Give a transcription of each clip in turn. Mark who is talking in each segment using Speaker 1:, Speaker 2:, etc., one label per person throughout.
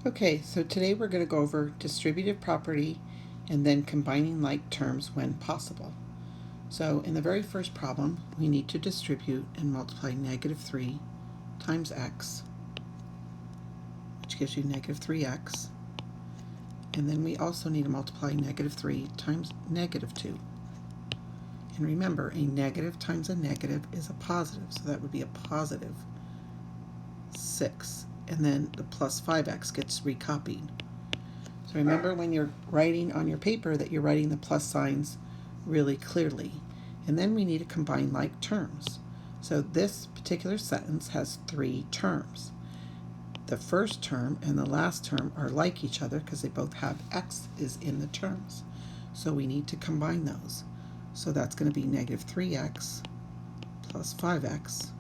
Speaker 1: Okay, so today we're going to go over distributive property and then combining like terms when possible. So in the very first problem, we need to distribute and multiply -3 times x, which gives you -3x. And then we also need to multiply -3 times -2. And remember, a negative times a negative is a positive, so that would be a positive 6. And then the plus 5x gets recopied. So remember when you're writing on your paper that you're writing the plus signs really clearly. And then we need to combine like terms. So this particular sentence has 3 terms. The first term and the last term are like each other because they both have x is in the terms. So we need to combine those. So that's going to be -3x plus 5x.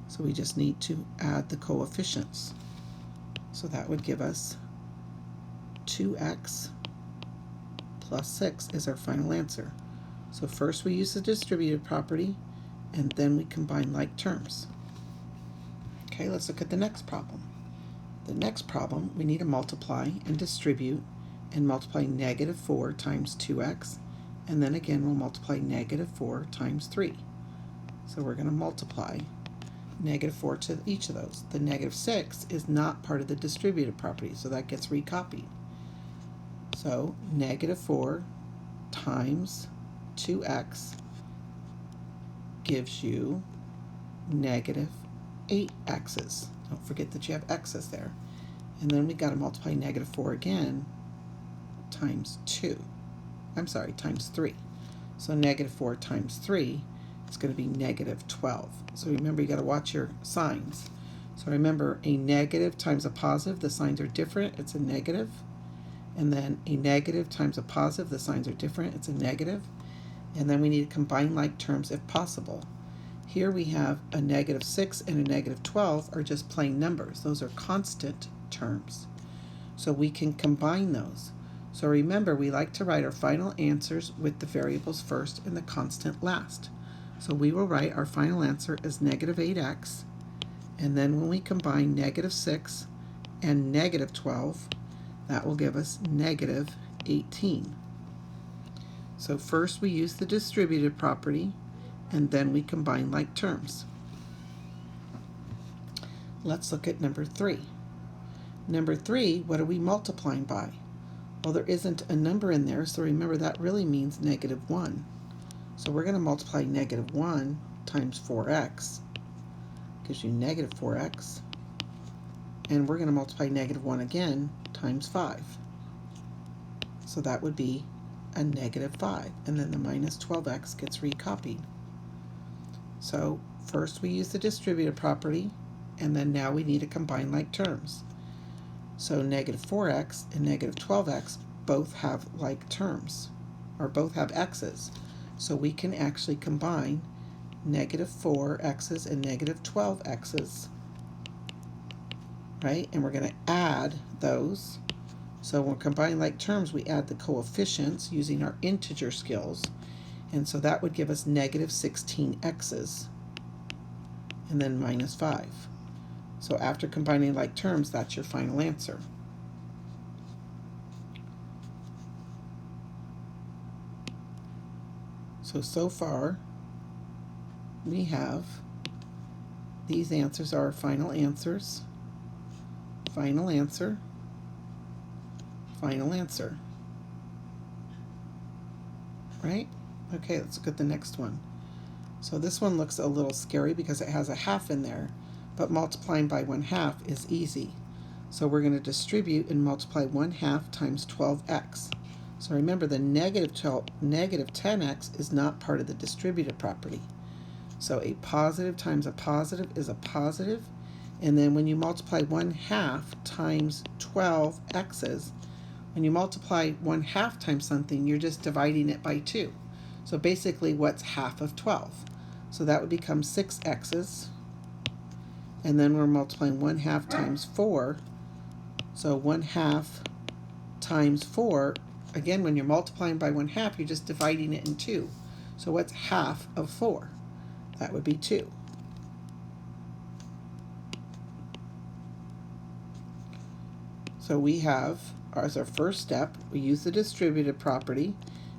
Speaker 1: So we just need to add the coefficients. So that would give us 2x plus 6 is our final answer. So first we use the distributive property and then we combine like terms. Okay, let's look at the next problem. The next problem, we need to multiply and distribute and multiply -4 times 2x, and then again we'll multiply -4 times 3. So we're going to multiply -4 to each of those. The -6 is not part of the distributive property, so that gets recopied. So -4 times 2x gives you -8x's. Don't forget that you have x's there. And then we got to multiply -4 again times 2. Times 3. So -4 times 3 is going to be -12. So remember, you got to watch your signs. So remember, a negative times a positive, the signs are different, it's a negative. And then a negative times a positive, the signs are different, it's a negative. And then we need to combine like terms if possible. Here we have a -6 and a -12 are just plain numbers. Those are constant terms. So we can combine those. So remember, we like to write our final answers with the variables first and the constant last. So we will write our final answer as -8x, and then when we combine -6 and -12, that will give us -18. So first we use the distributive property, and then we combine like terms. Let's look at number 3. Number 3, what are we multiplying by? Well, there isn't a number in there, so remember that really means -1. So we're going to multiply -1 times 4x, gives you -4x, and we're going to multiply -1 again times 5. So that would be a -5, and then the -12x gets recopied. So first we use the distributive property, and then now we need to combine like terms. So -4x and -12x both have like terms, or both have x's. So we can actually combine -4x's and -12x's, right? And we're going to add those. So when we're combining like terms, we add the coefficients using our integer skills. And so that would give us -16x's and then -5. So after combining like terms, that's your final answer. So far, we have these answers are our final answers, final answer, final answer, right? Okay, let's look at the next one. So this one looks a little scary because it has a half in there, but multiplying by 1/2 is easy. So we're going to distribute and multiply 1/2 times 12x. So remember, the -10x is not part of the distributive property. So a positive times a positive is a positive. And then when you multiply 1/2 times 12x's, when you multiply 1/2 times something, you're just dividing it by 2. So basically, what's half of 12? So that would become 6x's. And then we're multiplying 1/2 times 4. So 1/2 times 4, again, when you're multiplying by 1/2, you're just dividing it in 2. So what's half of 4? That would be 2. So we have, as our first step, we use the distributive property,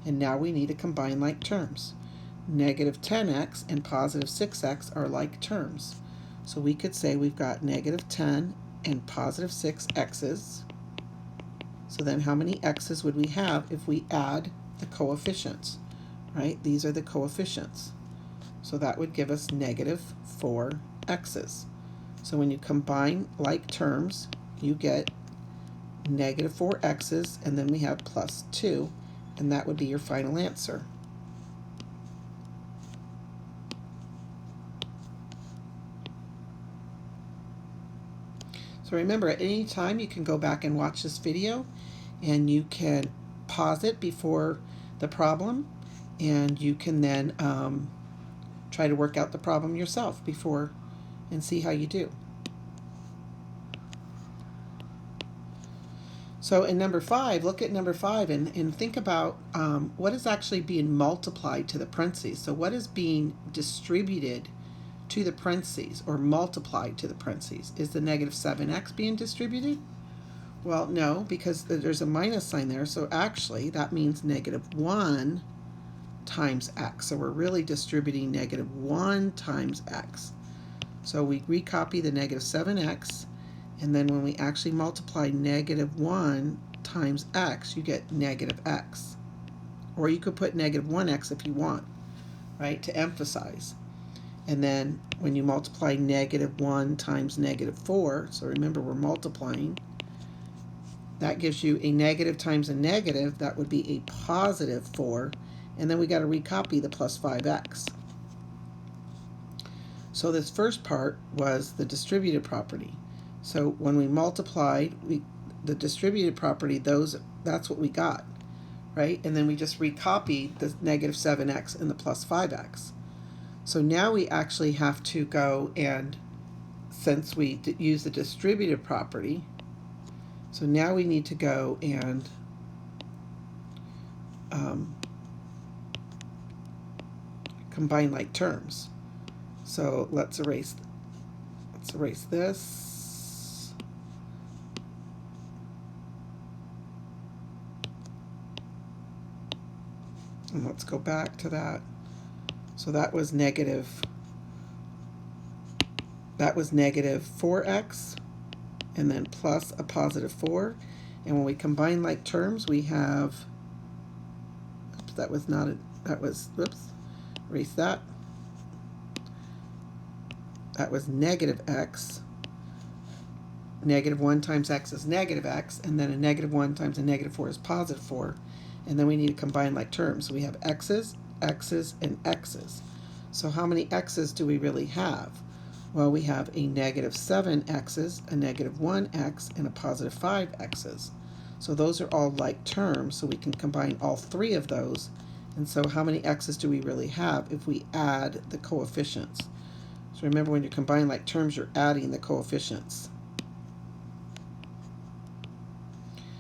Speaker 1: and now we need to combine like terms. Negative 10x and positive 6x are like terms. So we could say we've got negative 10 and positive 6x's. So then how many x's would we have if we add the coefficients, right? These are the coefficients. So that would give us negative 4x's. So when you combine like terms, you get negative 4x's, and then we have plus 2, and that would be your final answer. So remember, at any time you can go back and watch this video, and you can pause it before the problem, and you can then try to work out the problem yourself before and see how you do. So in number 5, look at number 5 and think about what is actually being multiplied to the parentheses. So what is being distributed to the parentheses or multiplied to the parentheses? Is the negative 7x being distributed? Well, no, because there's a minus sign there. So actually that means negative 1 times x. So we're really distributing negative 1 times x. So we recopy the negative 7x, and then when we actually multiply negative 1 times x, you get negative x. Or you could put negative 1x if you want, right, to emphasize. And then when you multiply negative 1 times negative 4, so remember we're multiplying, that gives you a negative times a negative, that would be a positive 4, and then we got to recopy the plus 5x. So this first part was the distributive property. So when we multiplied the distributive property, that's what we got, right? And then we just recopied the negative 7x and the plus 5x. So now we actually have to go and, since we use the distributive property, so now we need to go and combine like terms. So let's erase this. And let's go back to that. So that was negative 4x, and then plus a positive 4. And when we combine like terms, we have, erase that. That was negative x. Negative 1 times x is negative x, and then a negative 1 times a negative 4 is positive 4. And then we need to combine like terms. So we have x's, x's, and x's. So how many x's do we really have? Well, we have a negative 7x's, a negative 1x, and a positive 5x's. So those are all like terms, so we can combine all 3 of those. And so how many x's do we really have if we add the coefficients? So remember, when you combine like terms, you're adding the coefficients.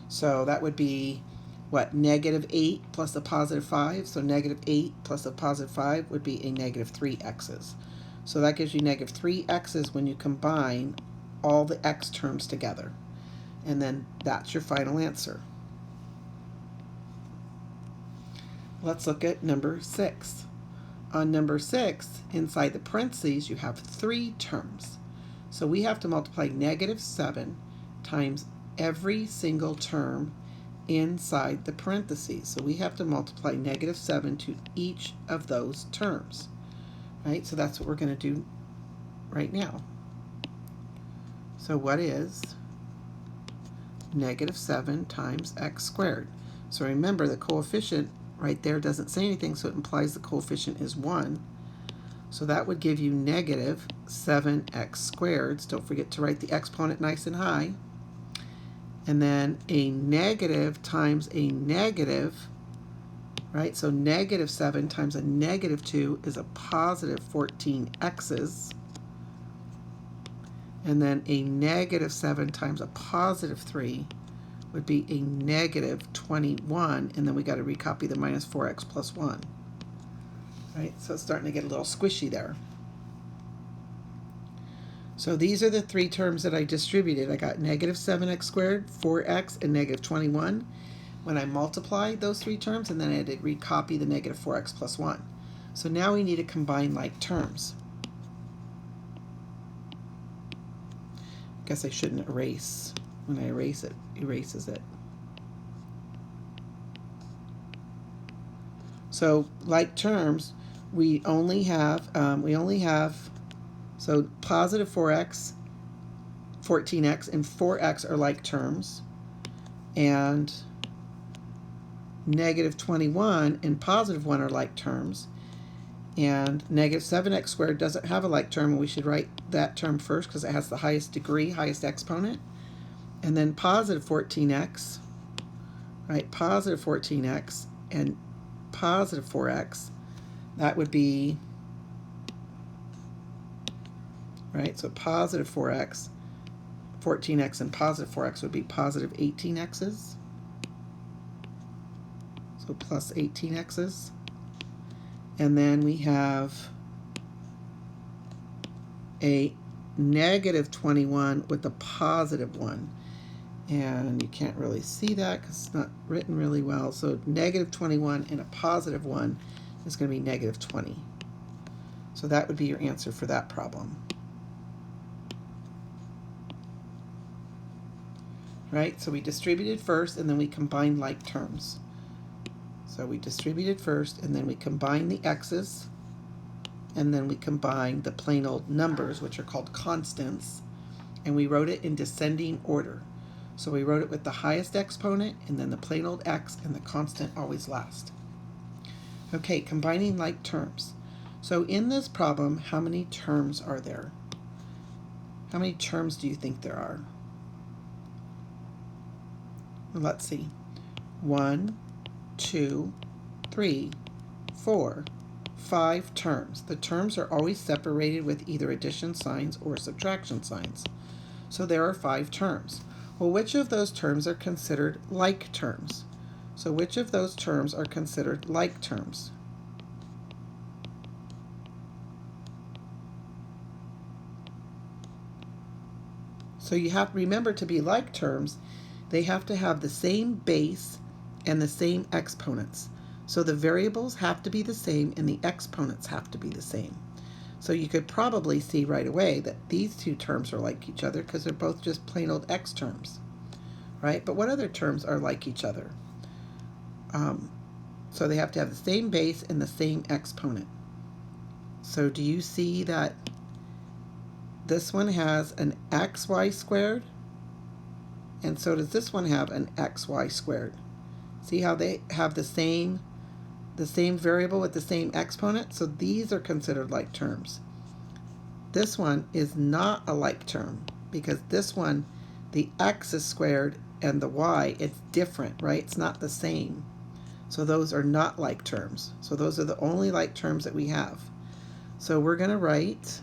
Speaker 1: So that would be, what, negative 8 plus a positive 5. So negative 8 plus a positive 5 would be a negative 3x's. So that gives you negative 3x's when you combine all the x terms together. And then that's your final answer. Let's look at number 6. On number 6, inside the parentheses, you have 3 terms. So we have to multiply negative 7 times every single term inside the parentheses. So we have to multiply negative 7 to each of those terms, right? So that's what we're going to do right now. So what is negative 7 times x squared? So remember, the coefficient right there doesn't say anything, so it implies the coefficient is 1. So that would give you negative 7x squared. Don't forget to write the exponent nice and high. And then a negative times a negative, right? So negative 7 times a negative 2 is a positive 14x's. And then a negative 7 times a positive 3 would be a negative 21, and then we got to recopy the minus 4x plus 1. Right? So it's starting to get a little squishy there. So these are the three terms that I distributed. I got negative 7x squared, 4x, and negative 21 when I multiplied those three terms, and then I had to recopy the negative 4x plus 1. So now we need to combine like terms. I guess I shouldn't erase. When I erase it, erases it. So like terms, we only have so positive 4x, 14x, and 4x are like terms, and negative 21 and positive 1 are like terms, and negative 7x squared doesn't have a like term, and we should write that term first because it has the highest degree, highest exponent. And then positive 14x, right, positive 14x and positive 4x, that would be, right, so positive 4x, 14x, and positive 4x would be positive 18x's. So plus 18x's. And then we have a negative 21 with a positive 1. And you can't really see that because it's not written really well. So negative 21 and a positive 1 is going to be negative 20. So that would be your answer for that problem. Right? So we distributed first and then we combined like terms. So we distributed first and then we combined the x's, and then we combined the plain old numbers, which are called constants, and we wrote it in descending order. So we wrote it with the highest exponent and then the plain old x, and the constant always last. Okay, combining like terms. So in this problem, how many terms are there? How many terms do you think there are? Well, let's see. 1, 2, 3, 4, 5 terms. The terms are always separated with either addition signs or subtraction signs. So there are 5 terms. Well, which of those terms are considered like terms? So which of those terms are considered like terms? So you have to remember, to be like terms, they have to have the same base and the same exponents. So the variables have to be the same and the exponents have to be the same. So you could probably see right away that these two terms are like each other because they're both just plain old x terms, right? But what other terms are like each other? So they have to have the same base and the same exponent. So do you see that this one has an xy squared? And so does this one have an xy squared? See how they have the same variable with the same exponent? So these are considered like terms. This one is not a like term because this one, the x is squared and the y, it's different, right? It's not the same. So those are not like terms. So those are the only like terms that we have. So we're going to write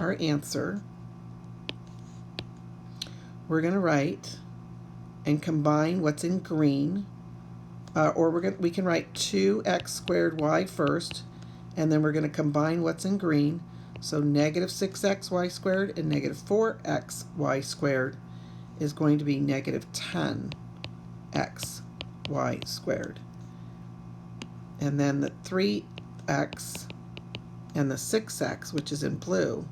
Speaker 1: our answer. We're going to write and combine what's in green. Or we can write 2x squared y first, and then we're going to combine what's in green. So negative 6xy squared and negative 4xy squared is going to be negative 10xy squared. And then the 3x and the 6x, which is in blue,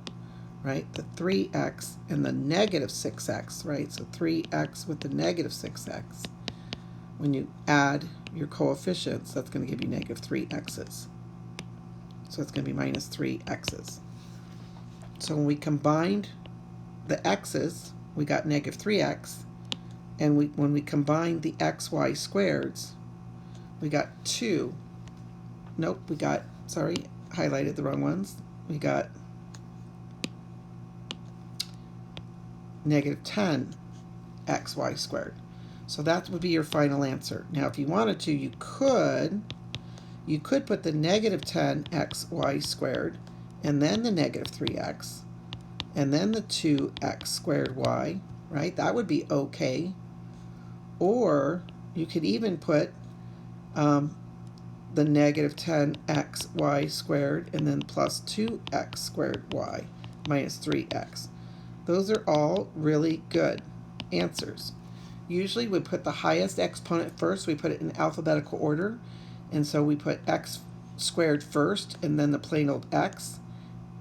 Speaker 1: right? The 3x and the negative 6x, right? So 3x with the negative 6x. When you add your coefficients, that's going to give you negative 3x's. So it's going to be minus 3x's. So when we combined the x's, we got negative 3x. And when we combined the xy squareds, we got 2. Nope, we got, sorry, highlighted the wrong ones. We got negative 10xy squared. So that would be your final answer. Now, if you wanted to, you could put the negative 10xy squared, and then the negative 3x, and then the 2x squared y, right? That would be okay. Or you could even put the negative 10xy squared, and then plus 2x squared y minus 3x. Those are all really good answers. Usually we put the highest exponent first. We put it in alphabetical order. And so we put x squared first and then the plain old x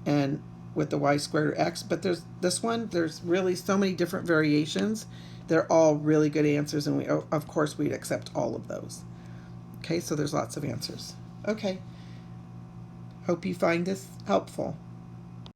Speaker 1: and with the y squared or x. But there's this one, there's really so many different variations. They're all really good answers, and we, of course, we'd accept all of those. Okay, so there's lots of answers. Okay. Hope you find this helpful.